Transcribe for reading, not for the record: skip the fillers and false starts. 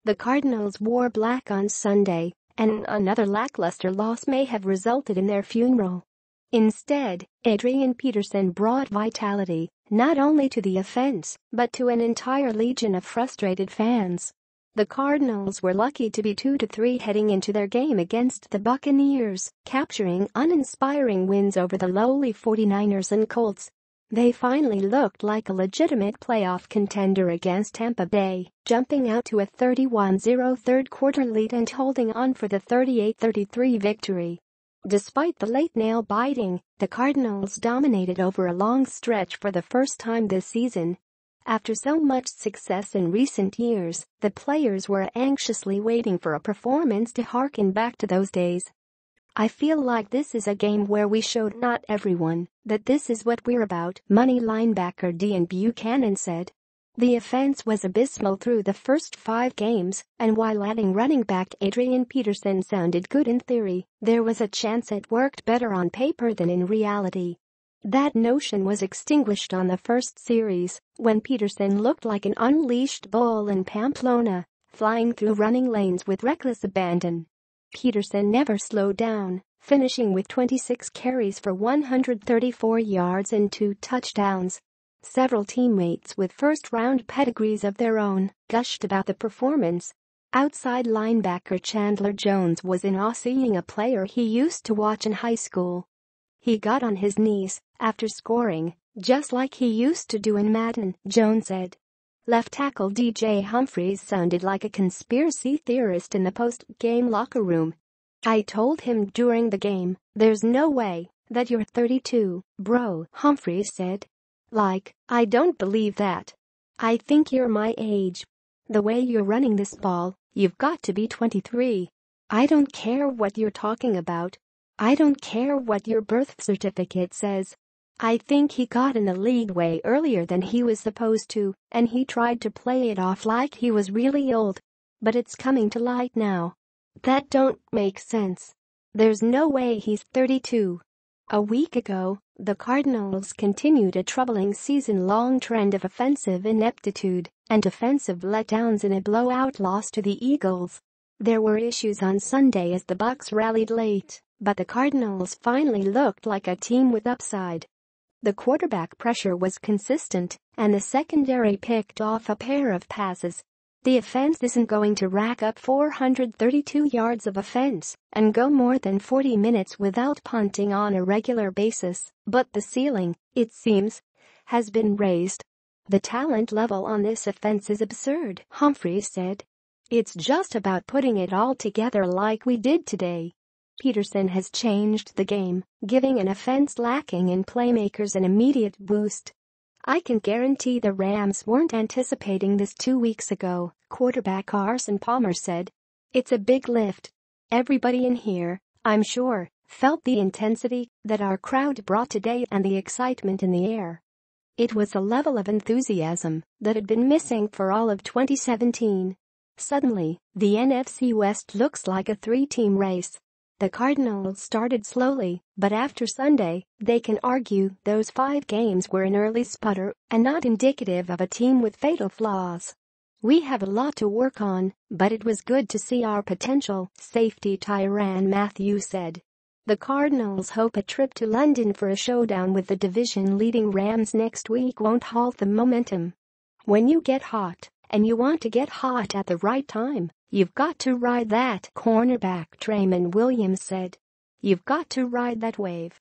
The Cardinals wore black on Sunday, and another lackluster loss may have resulted in their funeral. Instead, Adrian Peterson brought vitality, not only to the offense, but to an entire legion of frustrated fans. The Cardinals were lucky to be 2-3 heading into their game against the Buccaneers, capturing uninspiring wins over the lowly 49ers and Colts. They finally looked like a legitimate playoff contender against Tampa Bay, jumping out to a 31-0 third-quarter lead and holding on for the 38-33 victory. Despite the late nail-biting, the Cardinals dominated over a long stretch for the first time this season. After so much success in recent years, the players were anxiously waiting for a performance to harken back to those days. "I feel like this is a game where we showed not everyone that this is what we're about," money linebacker Adrian Buchanan said. The offense was abysmal through the first 5 games, and while adding running back Adrian Peterson sounded good in theory, there was a chance it worked better on paper than in reality. That notion was extinguished on the first series, when Peterson looked like an unleashed bull in Pamplona, flying through running lanes with reckless abandon. Peterson never slowed down, finishing with 26 carries for 134 yards and 2 touchdowns. Several teammates with first-round pedigrees of their own gushed about the performance. Outside linebacker Chandler Jones was in awe seeing a player he used to watch in high school. "He got on his knees after scoring, just like he used to do in Madden," Jones said. Left tackle DJ Humphries sounded like a conspiracy theorist in the post-game locker room. "I told him during the game, there's no way that you're 32, bro," Humphries said. "Like, I don't believe that. I think you're my age. The way you're running this ball, you've got to be 23. I don't care what you're talking about. I don't care what your birth certificate says." "I think he got in the league way earlier than he was supposed to, and he tried to play it off like he was really old. But it's coming to light now. That don't make sense. There's no way he's 32. A week ago, the Cardinals continued a troubling season-long trend of offensive ineptitude and defensive letdowns in a blowout loss to the Eagles. There were issues on Sunday as the Bucs rallied late, but the Cardinals finally looked like a team with upside. The quarterback pressure was consistent, and the secondary picked off a pair of passes. The offense isn't going to rack up 432 yards of offense and go more than 40 minutes without punting on a regular basis, but the ceiling, it seems, has been raised. "The talent level on this offense is absurd," Humphries said. "It's just about putting it all together like we did today." Peterson has changed the game, giving an offense lacking in playmakers an immediate boost. "I can guarantee the Rams weren't anticipating this 2 weeks ago," quarterback Carson Palmer said. "It's a big lift. Everybody in here, I'm sure, felt the intensity that our crowd brought today and the excitement in the air. It was a level of enthusiasm that had been missing for all of 2017. Suddenly, the NFC West looks like a 3-team race." The Cardinals started slowly, but after Sunday, they can argue those 5 games were an early sputter and not indicative of a team with fatal flaws. "We have a lot to work on, but it was good to see our potential," safety Tyrann Mathieu said. The Cardinals hope a trip to London for a showdown with the division-leading Rams next week won't halt the momentum. "When you get hot, and you want to get hot at the right time, you've got to ride that," cornerback Trayman Williams said. "You've got to ride that wave."